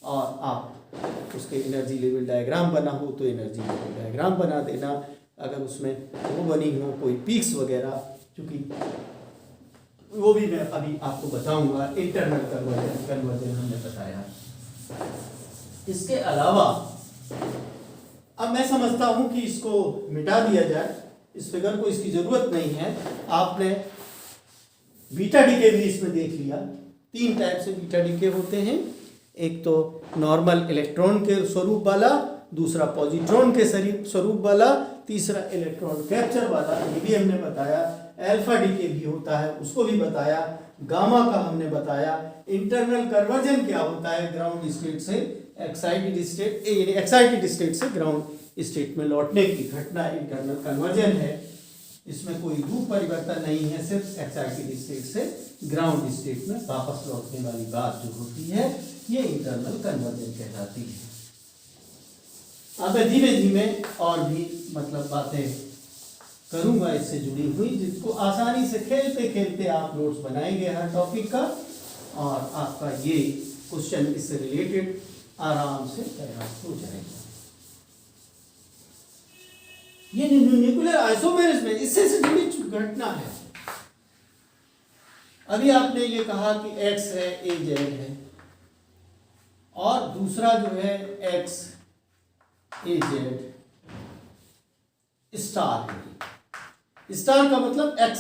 और आप उसके एनर्जी लेवल डायग्राम बना हो तो एनर्जी लेवल डायग्राम बना देना। अगर उसमें वो बनी हो कोई पीक्स वगैरह, चूँकि वो भी मैं अभी आपको बताऊंगा। इंटरनल कन्वर्जन हमने बताया। इसके अलावा अब मैं समझता हूं कि इसको मिटा दिया जाए, इस फिगर को, इसकी जरूरत नहीं है। आपने बीटा डीके भी इसमें देख लिया। 3 टाइप से बीटा डीके होते हैं, एक तो नॉर्मल इलेक्ट्रॉन के स्वरूप वाला, दूसरा पॉजिट्रॉन के स्वरूप वाला, तीसरा इलेक्ट्रॉन कैप्चर वाला, ये भी हमने बताया। अल्फा डीके भी होता है, उसको भी बताया। गामा का हमने बताया। इंटरनल कन्वर्जन क्या होता है? ग्राउंड स्टेट से एक्साइटेड स्टेट, यानी एक्साइटेड स्टेट से ग्राउंड स्टेट में लौटने की घटना इंटरनल कन्वर्जन है। इसमें कोई रूप परिवर्तन नहीं है, सिर्फ एक्साइटेड स्टेट से ग्राउंड स्टेट में वापस लौटने वाली बात जो होती है, ये इंटरनल कन्वर्जन कहलाती है। अब मैं धीमे धीमे और भी मतलब बातें करूंगा इससे जुड़ी हुई, जिसको आसानी से खेलते खेलते आप नोट्स बनाएंगे हर टॉपिक का, और आपका ये क्वेश्चन इससे रिलेटेड आराम से तैयार हो जाएगा। ये न्यूक्लियर आइसोमेरिज्म में इससे से जुड़ी घटना है। अभी आपने ये कहा कि X है, A Z है, और दूसरा जो है X A Z स्टार है। स्टार का मतलब X,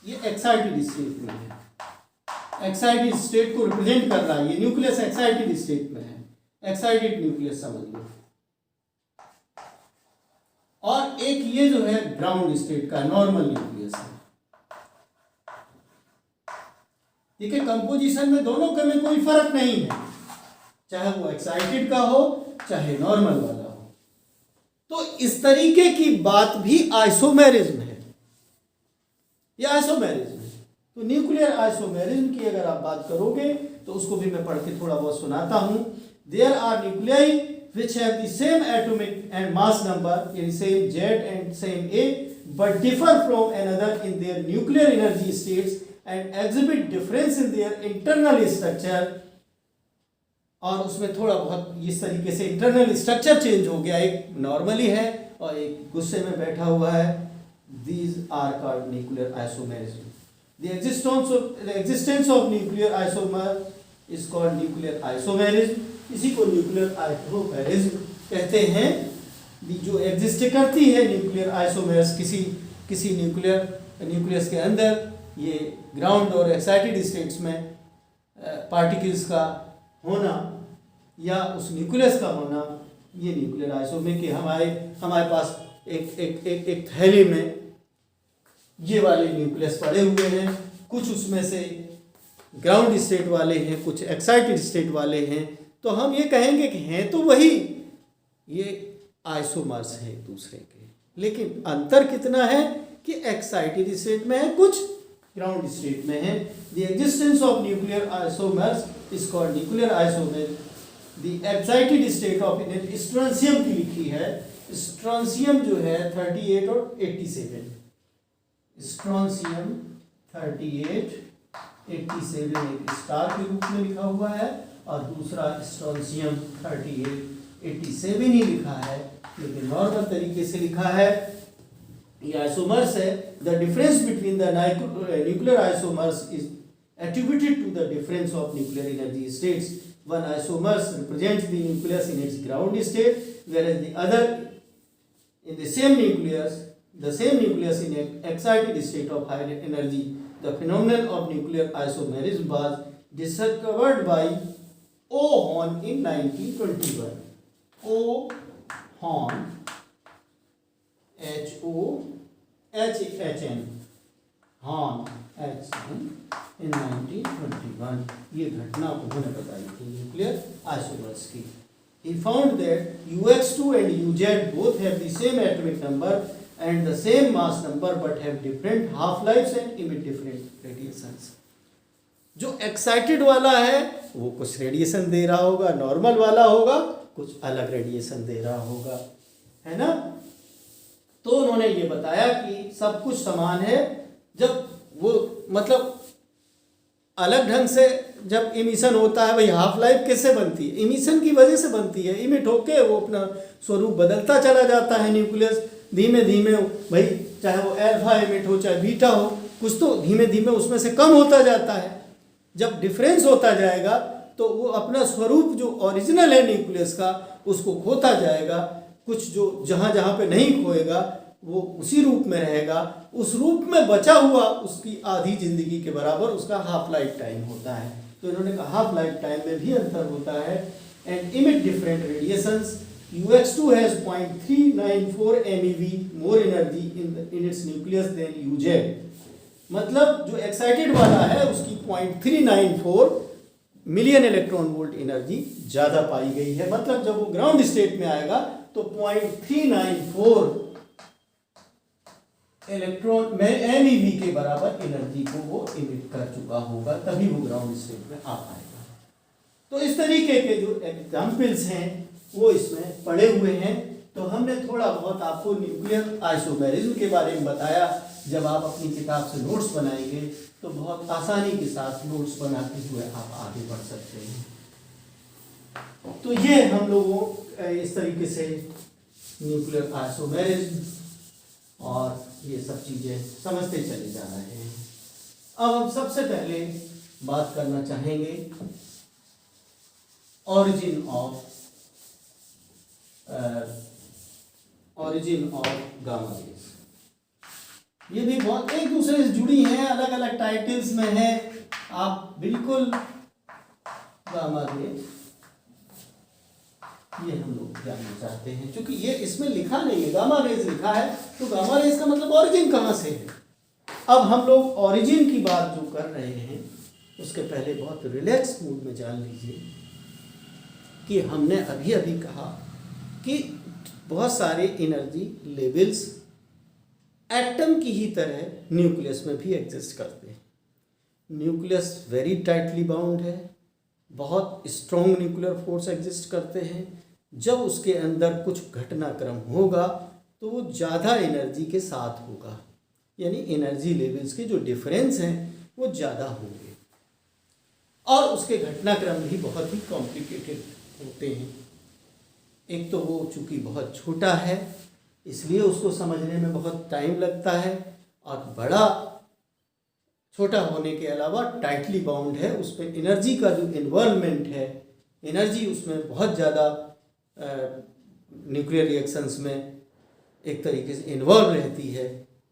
ये एक्साइटेड स्टेट में है, एक्साइटेड स्टेट को रिप्रेजेंट कर रहा है। ये न्यूक्लियस एक्साइटेड स्टेट में है, एक्साइटेड न्यूक्लियस समझ लो। और एक ये जो है ग्राउंड स्टेट का नॉर्मल न्यूक्लियस है। ठीक है, कंपोजिशन में दोनों के में कोई फर्क नहीं है, चाहे वो एक्साइटेड का हो चाहे नॉर्मल वाला हो। तो इस तरीके की बात भी आइसोमेरिज्म है, ये आइसोमेरिज्म है। तो न्यूक्लियर आइसोमेरिज्म की अगर आप बात करोगे तो उसको भी मैं पढ़ के थोड़ा बहुत सुनाता हूं। There are nuclei which have the same atomic and mass number, in same Z and same A, but differ from another in their nuclear energy states and exhibit difference in their internal structure। और उसमें थोड़ा बहुत इस तरीके से internal structure change हो गया, एक नॉर्मली है और एक गुस्से में बैठा हुआ है। These are called nuclear isomerism. The existence of nuclear isomer is called nuclear isomerism। इसी को न्यूक्लियर आइसोमेरिज्म कहते हैं। जो एग्जिस्ट करती है न्यूक्लियर आइसोमेर्स किसी न्यूक्लियस के अंदर, ये ग्राउंड और एक्साइटेड स्टेट्स में पार्टिकल्स का होना या उस न्यूक्लियस का होना, ये न्यूक्लियर आइसोमेर के हमारे पास एक थैली में ये वाले न्यूक्लियस पड़े हुए हैं। कुछ उसमें से ग्राउंड स्टेट वाले हैं, कुछ एक्साइटेड स्टेट वाले हैं। तो हम ये कहेंगे कि हैं तो वही, ये आइसोमर्स हैं एक दूसरे के, लेकिन अंतर कितना है कि एक्साइटेड स्टेट में है, कुछ ग्राउंड स्टेट में है। The existence of nuclear isomers is called nuclear isomer. The excited state of strontium की लिखी है, स्ट्रोंशियम जो है 38 और 87, स्ट्रोंशियम 38 87 एक स्टार के रूप में लिखा हुआ है, और दूसरा स्ट्रोंशियम 38 87 ही लिखा है, लेकिन नॉर्मल तरीके से लिखा है। ये आइसोमर्स है। The difference between the nuclear isomers is attributed to the difference of nuclear energy states. One isomers represents the nucleus in its ground state, whereas the other in the same nucleus in an excited state of high energy. The phenomenon of nuclear isomerism was discovered by O. Hahn in 1921. O. Hahn, H-O-H-H-N, Hahn, H-N, in 1921. ये घटना उन्होंने बताई थी nuclear isomers की. He found that UX2 and UZ both have the same atomic number and the same mass number but have different half-lives and emit different radiations. जो excited वाला है वो कुछ रेडिएशन दे रहा होगा, नॉर्मल वाला होगा कुछ अलग रेडिएशन दे रहा होगा, है ना. तो उन्होंने ये बताया कि सब कुछ समान है. जब वो मतलब अलग ढंग से जब इमिशन होता है, भाई हाफ लाइफ कैसे बनती है, इमिशन की वजह से बनती है. इमिट होके वो अपना स्वरूप बदलता चला जाता है न्यूक्लियस धीमे धीमे. भाई चाहे वो अल्फा इमिट हो चाहे बीटा हो, कुछ तो धीमे धीमे उसमें से कम होता जाता है. जब डिफरेंस होता जाएगा तो वो अपना स्वरूप जो ओरिजिनल है न्यूक्लियस का उसको खोता जाएगा. कुछ जो जहाँ जहाँ पे नहीं खोएगा वो उसी रूप में रहेगा. उस रूप में बचा हुआ उसकी आधी जिंदगी के बराबर उसका हाफ लाइफ टाइम होता है. तो इन्होंने कहा हाफ लाइफ टाइम में भी अंतर होता है. And emit different radiations. UX2 has 0.394 MeV more energy in its nucleus than UZ. मतलब जो एक्साइटेड वाला है उसकी 0.394 मिलियन इलेक्ट्रॉन वोल्ट एनर्जी ज़्यादा पाई गई है. मतलब जब वो ग्राउंड स्टेट में आएगा तो 0.394 इलेक्ट्रॉन में MeV के बराबर एनर्जी को वो इमिट कर चुका होगा, तभी वो ग्राउंड स्टेट में आ पाएगा. तो इस तरीके के जो एग्जाम्पल्स हैं वो इसमें पड़े हुए हैं. तो हमने थोड़ा बहुत आपको न्यूक्लियर आइसोमेरिज्म के बारे में बताया. जब आप अपनी किताब से नोट्स बनाएंगे तो बहुत आसानी के साथ नोट्स बनाते हुए आप आगे बढ़ सकते हैं. तो ये हम लोगों इस तरीके से न्यूक्लियर आइसोमेरिज्म और ये सब चीज़ें समझते चले जा रहे हैं. अब हम सबसे पहले बात करना चाहेंगे ऑरिजिन ऑफ गामा रेज. ये भी बहुत एक दूसरे से जुड़ी हैं, अलग अलग टाइटल्स में है. आप बिल्कुल गामा रेज ये हम लोग जानना चाहते हैं, क्योंकि ये इसमें लिखा नहीं है, गामा रेज लिखा है. तो गामा रेज का मतलब ऑरिजिन कहाँ से है. अब हम लोग ऑरिजिन की बात जो कर रहे हैं उसके पहले बहुत रिलैक्स मूड में जान लीजिए कि हमने अभी अभी कहा कि बहुत सारे एनर्जी लेवल्स एटम की ही तरह न्यूक्लियस में भी एग्जिस्ट करते हैं. न्यूक्लियस वेरी टाइटली बाउंड है, बहुत स्ट्रॉन्ग न्यूक्लियर फोर्स एग्जिस्ट करते हैं. जब उसके अंदर कुछ घटनाक्रम होगा तो वो ज़्यादा एनर्जी के साथ होगा, यानी एनर्जी लेवल्स के जो डिफरेंस हैं वो ज़्यादा होंगे और उसके घटनाक्रम भी बहुत ही कॉम्प्लिकेटेड होते हैं. एक तो वो चूँकि बहुत छोटा है इसलिए उसको समझने में बहुत टाइम लगता है, और बड़ा छोटा होने के अलावा टाइटली बाउंड है. उसमें एनर्जी का जो इन्वॉल्वमेंट है, एनर्जी उसमें बहुत ज़्यादा न्यूक्लियर रिएक्शंस में एक तरीके से इन्वॉल्व रहती है,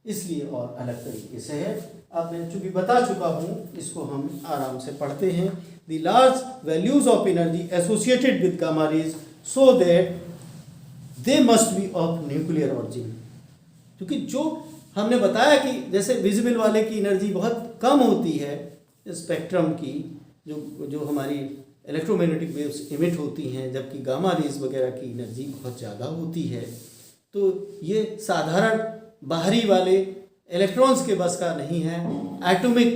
इसलिए और अलग तरीके से है. अब मैं चूँकि बता चुका हूँ, इसको हम आराम से पढ़ते हैं. The large values of energy associated with gamma rays so that they must be of nuclear origin. क्योंकि जो हमने बताया कि जैसे विजिबल वाले की एनर्जी बहुत कम होती है स्पेक्ट्रम की, जो हमारी इलेक्ट्रोमैग्नेटिक वेव्स इमिट होती हैं, जबकि गामा रेज वगैरह की एनर्जी बहुत ज़्यादा होती है. तो ये साधारण बाहरी वाले इलेक्ट्रॉन्स के बस का नहीं है. एटॉमिक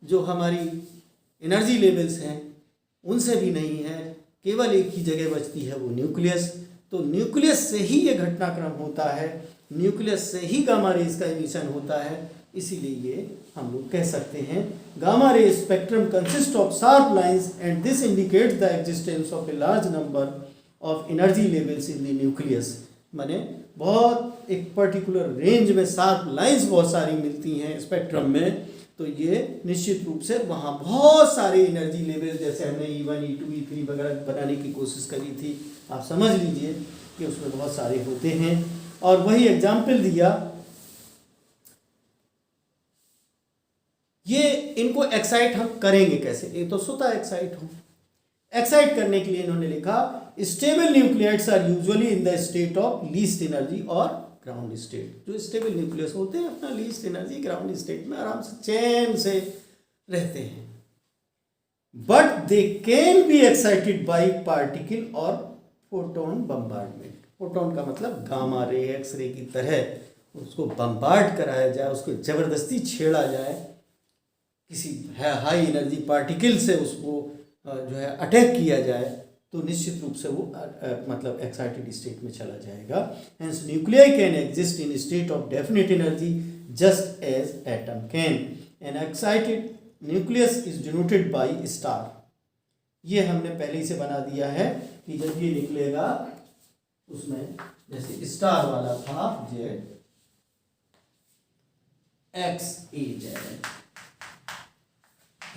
जो हमारी एनर्जी लेवल्स हैं उनसे भी नहीं है. केवल एक ही जगह बचती है, वो न्यूक्लियस. तो न्यूक्लियस से ही ये घटनाक्रम होता है, न्यूक्लियस से ही गामा रेज का इमिशन होता है. इसीलिए ये हम लोग कह सकते हैं gamma ray spectrum consist of sharp lines and this indicates the existence of a large number of energy levels in the nucleus. माने बहुत एक पर्टिकुलर रेंज में शार्प लाइंस बहुत सारी मिलती हैं स्पेक्ट्रम में, तो ये निश्चित रूप से वहाँ बहुत सारे एनर्जी लेवल, जैसे हमने E1 E2 E3 वगैरह बनाने की कोशिश करी थी, आप समझ लीजिए कि उसमें बहुत सारे होते हैं। और वही एग्जाम्पल दिया, ये इनको एक्साइट हम करेंगे कैसे, ये तो स्वतः एक्साइट हो। एक्साइट करने के लिए इन्होंने लिखा stable nuclides are usually in the state of least energy or ground state. जो स्टेबल न्यूक्लियस होते हैं अपना लीस्ट एनर्जी ग्राउंड स्टेट में आराम से चैन से रहते हैं। But they can be excited by particle और फोटोन बम्बार्डमेंट। फोटोन का मतलब गामा रे, एक्सरे की तरह उसको बम्बार्ड कराया जाए, उसको जबरदस्ती छेड़ा जाए, किसी हाई एनर्जी पार्टिकल से उसको जो है अटैक किया जाए, तो निश्चित रूप से वो मतलब एक्साइटेड स्टेट में चला जाएगा। Hence nuclei can exist in state of definite energy just as atom can. An excited nucleus is denoted by star. ये हमने पहले ही से बना दिया है कि जब ये निकलेगा उसमें जैसे स्टार वाला था जेड एक्स ए जेड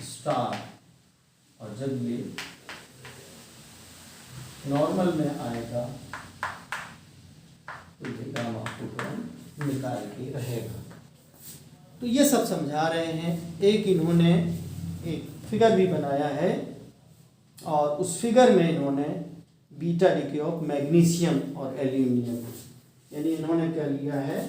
स्टार, और जब ये नॉर्मल में आएगा तो ये गामा फोटोन निकाल के रहेगा। तो ये सब समझा रहे हैं। एक इन्होंने एक फिगर भी बनाया है और उस फिगर में इन्होंने बीटा डिके ऑफ मैग्नीशियम और एल्यूमिनियम, यानी इन्होंने क्या लिया है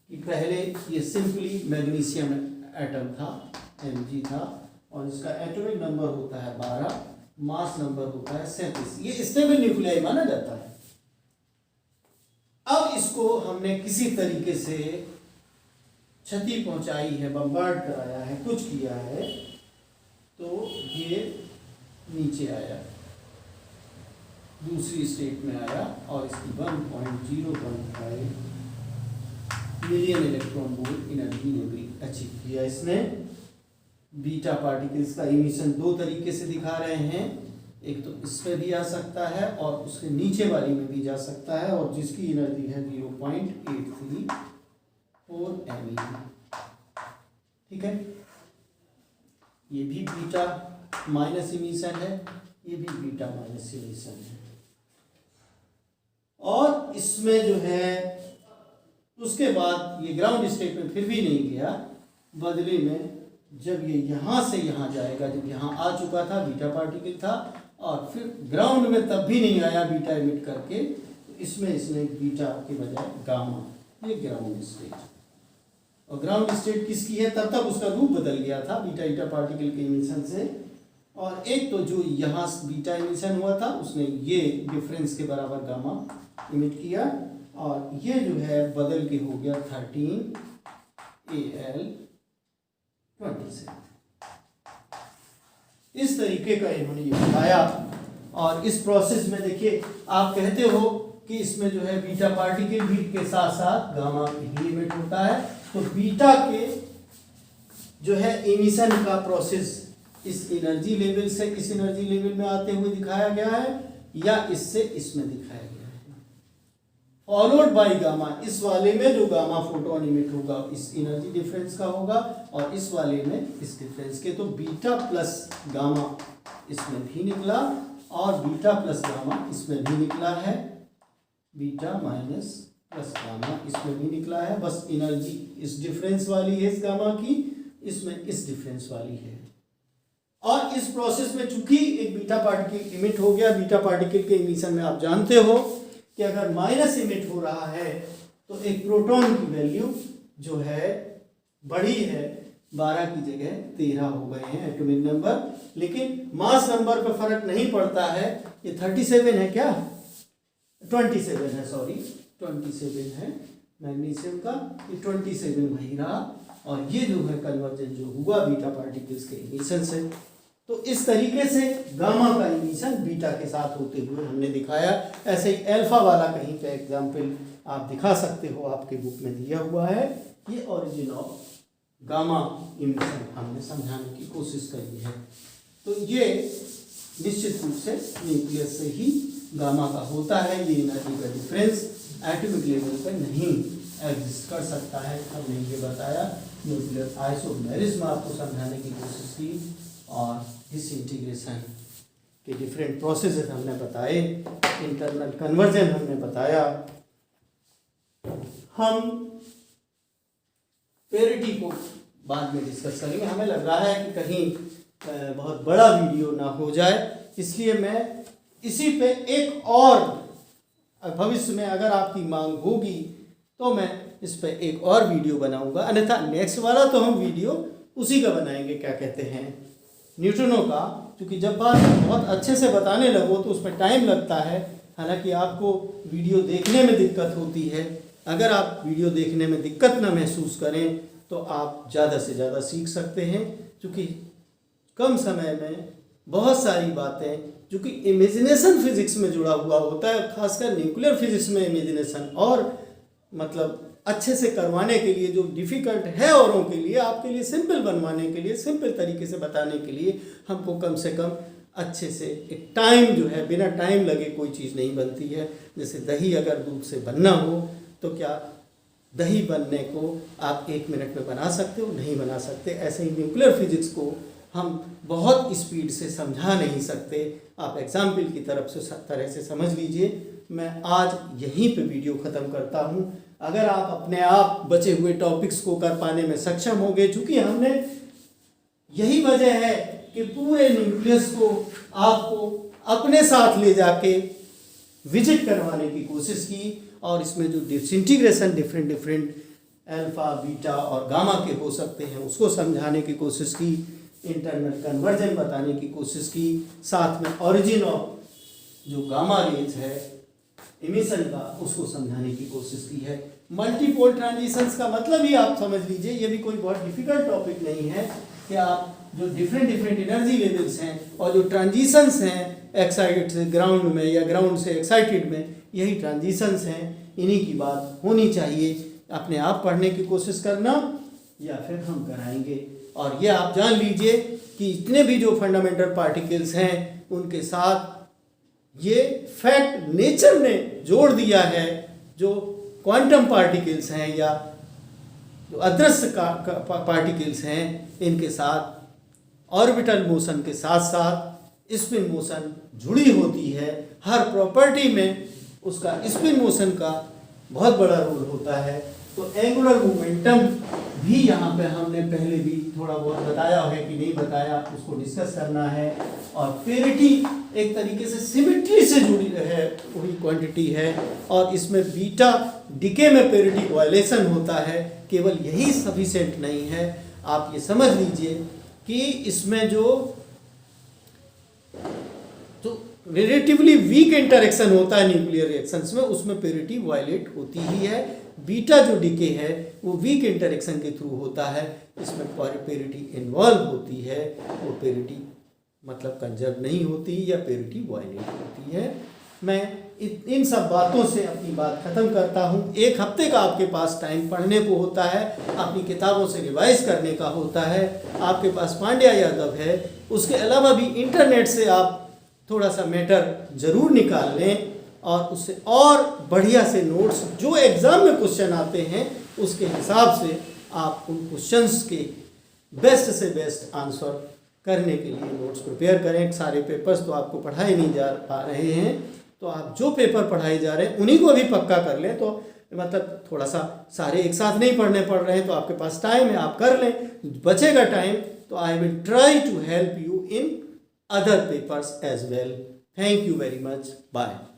कि पहले ये सिंपली मैग्नीशियम एटम था, Mg था, और इसका एटॉमिक नंबर होता है 12, मास नंबर होता है 37। ये स्टेबल न्यूक्लियाई माना जाता है। अब इसको हमने किसी तरीके से क्षति पहुंचाई है, बम्बार्ड कराया है, कुछ किया है, तो ये नीचे आया, दूसरी स्टेट में आया और इसकी 1.015 million electron volt energy level achieve किया इसने। बीटा पार्टिकल्स का इमिशन दो तरीके से दिखा रहे हैं, एक तो इस पे भी आ सकता है और उसके नीचे वाली में भी जा सकता है, और जिसकी एनर्जी है 0.834 MeV। ठीक है, ये भी बीटा माइनस इमिशन है, ये भी बीटा माइनस इमिशन है। और इसमें जो है उसके बाद ये ग्राउंड स्टेट में फिर भी नहीं गया, बदले में जब ये यहाँ से यहाँ जाएगा, जब यहाँ आ चुका था बीटा पार्टिकल था, और फिर ग्राउंड में तब भी नहीं आया बीटा इमिट करके, तो इसमें इसने बीटा के बजाय गामा, ये ग्राउंड स्टेट। और ग्राउंड स्टेट किसकी है, तब तक उसका रूप बदल गया था बीटा ईटा पार्टिकल के इमिशन से। और एक तो जो यहाँ बीटा इमिशन हुआ था उसने ये डिफरेंस के बराबर गामा इमिट किया, और ये जो है बदल के हो गया 13Al27। इस तरीके का इन्होंने ये बताया। और इस प्रोसेस में देखिए, आप कहते हो कि इसमें जो है बीटा पार्टिकल भी के साथ साथ गामा भी इमिट होता है, तो बीटा के जो है इमिशन का प्रोसेस इस एनर्जी लेवल से इस एनर्जी लेवल में आते हुए दिखाया गया है, या इससे इसमें दिखाया गया है, फॉलोड बाय गामा। इस वाले में जो गामा फोटोन इमिट होगा इस एनर्जी डिफरेंस का होगा, और इस वाले में इस डिफरेंस के। तो बीटा प्लस गामा इसमें भी निकला, और बीटा प्लस गामा इसमें भी निकला है, बीटा माइनस प्लस गामा इसमें भी निकला है। बस एनर्जी इस डिफरेंस वाली है इस गामा की, इसमें इस डिफरेंस वाली है। और इस प्रोसेस में चूंकि एक बीटा पार्टिकल इमिट हो गया, बीटा पार्टिकल के इमिशन में आप जानते हो कि अगर माइनस इमिट हो रहा है तो एक प्रोटॉन की वैल्यू जो है बड़ी है, 12 की जगह 13 हो गए हैं एटॉमिक नंबर, लेकिन मास नंबर पे फर्क नहीं पड़ता है। ये 37 है क्या, 27 है, सॉरी 27 है मैग्नीशियम का, ये 27 वही रहा। और ये जो है कन्वर्जन जो हुआ बीटा पार्टिकल्स के इमिशन से, तो इस तरीके से गामा का इमिशन बीटा के साथ होते हुए हमने दिखाया। ऐसे ही अल्फा वाला कहीं पे एग्जाम्पल आप दिखा सकते हो, आपके बुक में दिया हुआ है। ये ओरिजिन ऑफ गामा इमिशन हमने समझाने की कोशिश करी है। तो ये निश्चित रूप से न्यूक्लियस से ही गामा का होता है। ये एनर्जी का डिफरेंस एटॉमिक लेवल पर नहीं एग्जिस्ट कर सकता है, हमने ये बताया। न्यूक्लियर आइसोमेरिज्म आपको समझाने की कोशिश की, और डिसइंटीग्रेशन के डिफरेंट प्रोसेसेस हमने बताए, इंटरनल कन्वर्जन हमने बताया। हम पेरिटी को बाद में डिस्कस करेंगे। हमें लग रहा है कि कहीं बहुत बड़ा वीडियो ना हो जाए, इसलिए मैं इसी पे एक और भविष्य में अगर आपकी मांग होगी तो मैं इस पे एक और वीडियो बनाऊंगा, अन्यथा नेक्स्ट वाला तो हम वीडियो उसी का बनाएंगे, क्या कहते हैं, न्यूट्रिनो का, क्योंकि जब बात बहुत अच्छे से बताने लगो तो उसमें टाइम लगता है। हालांकि आपको वीडियो देखने में दिक्कत होती है, अगर आप वीडियो देखने में दिक्कत ना महसूस करें तो आप ज़्यादा से ज़्यादा सीख सकते हैं, क्योंकि कम समय में बहुत सारी बातें जो कि इमेजिनेशन फिजिक्स में जुड़ा हुआ होता है, खासकर न्यूक्लियर फिजिक्स में इमेजिनेशन, और मतलब अच्छे से करवाने के लिए जो डिफ़िकल्ट है औरों के लिए, आपके लिए सिंपल बनवाने के लिए, सिंपल तरीके से बताने के लिए हमको कम से कम अच्छे से एक टाइम जो है, बिना टाइम लगे कोई चीज़ नहीं बनती है। जैसे दही अगर दूध से बनना हो तो क्या दही बनने को आप 1 मिनट में बना सकते हो? नहीं बना सकते। ऐसे ही न्यूक्लियर फिजिक्स को हम बहुत स्पीड से समझा नहीं सकते। आप एग्जाम्पल की तरह से समझ लीजिए। मैं आज यहीं पे वीडियो ख़त्म करता हूँ। अगर आप अपने आप बचे हुए टॉपिक्स को कर पाने में सक्षम होंगे, चूँकि हमने यही वजह है कि पूरे न्यूक्लियस को आपको अपने साथ ले जाके विजिट करवाने की कोशिश की, और इसमें जो डिसइंटीग्रेशन डिफरेंट अल्फा, बीटा और गामा के हो सकते हैं उसको समझाने की कोशिश की, इंटरनल कन्वर्जन बताने की कोशिश की, साथ में ओरिजिन ऑफ जो गामा रेज है इमिशन का उसको समझाने की कोशिश की है। मल्टीपोल ट्रांजिशंस का मतलब ही आप समझ लीजिए, ये भी कोई बहुत डिफिकल्ट टॉपिक नहीं है कि आप जो डिफरेंट एनर्जी लेवल्स हैं और जो ट्रांजिशंस हैं एक्साइटेड से ग्राउंड में या ग्राउंड से एक्साइटेड में, यही ट्रांजिशंस हैं, इन्हीं की बात होनी चाहिए। अपने आप पढ़ने की कोशिश करना या फिर हम कराएंगे। और ये आप जान लीजिए कि इतने भी जो फंडामेंटल पार्टिकल्स हैं उनके साथ ये फैक्ट नेचर ने जोड़ दिया है, जो क्वांटम पार्टिकल्स हैं या जो अदृश्य पार्टिकल्स हैं, इनके साथ ऑर्बिटल मोशन के साथ साथ स्पिन मोशन जुड़ी होती है। हर प्रॉपर्टी में उसका स्पिन मोशन का बहुत बड़ा रोल होता है। तो एंगुलर मोमेंटम भी यहाँ पे हमने पहले भी थोड़ा बहुत बताया है कि नहीं बताया, उसको डिस्कस करना है। और पेरिटी एक तरीके से सिमेट्री से जुड़ी है हुई क्वांटिटी है, और इसमें बीटा डिके में पेरिटी वायलेशन होता है। केवल यही सफिशिएंट नहीं है, आप ये समझ लीजिए कि इसमें जो रिलेटिवली वीक इंटरेक्शन होता है न्यूक्लियर रिएक्शंस में, उसमें पेरिटी वायलेट होती ही है। बीटा जो डिके है वो वीक इंटरेक्शन के थ्रू होता है, इसमें पेरिटी इन्वॉल्व होती है, वो पेरिटी मतलब कंजर्व नहीं होती या पेरिटी वायलेट होती है। मैं इन सब बातों से अपनी बात ख़त्म करता हूँ। 1 हफ्ते का आपके पास टाइम पढ़ने को होता है, अपनी किताबों से रिवाइज करने का होता है। आपके पास पांड्या यादव है, उसके अलावा भी इंटरनेट से आप थोड़ा सा मैटर ज़रूर निकाल लें, और उससे और बढ़िया से नोट्स जो एग्ज़ाम में क्वेश्चन आते हैं उसके हिसाब से आप उन क्वेश्चंस के बेस्ट से बेस्ट आंसर करने के लिए नोट्स प्रिपेयर करें। सारे पेपर्स तो आपको पढ़ाए नहीं जा पा रहे हैं, तो आप जो पेपर पढ़ाए जा रहे हैं उन्हीं को भी पक्का कर लें। तो मतलब थोड़ा सा सारे एक साथ नहीं पढ़ने पड़ रहे हैं, तो आपके पास टाइम है, आप कर लें। बचेगा टाइम तो I will try to help you in other papers as well. Thank you very much. Bye.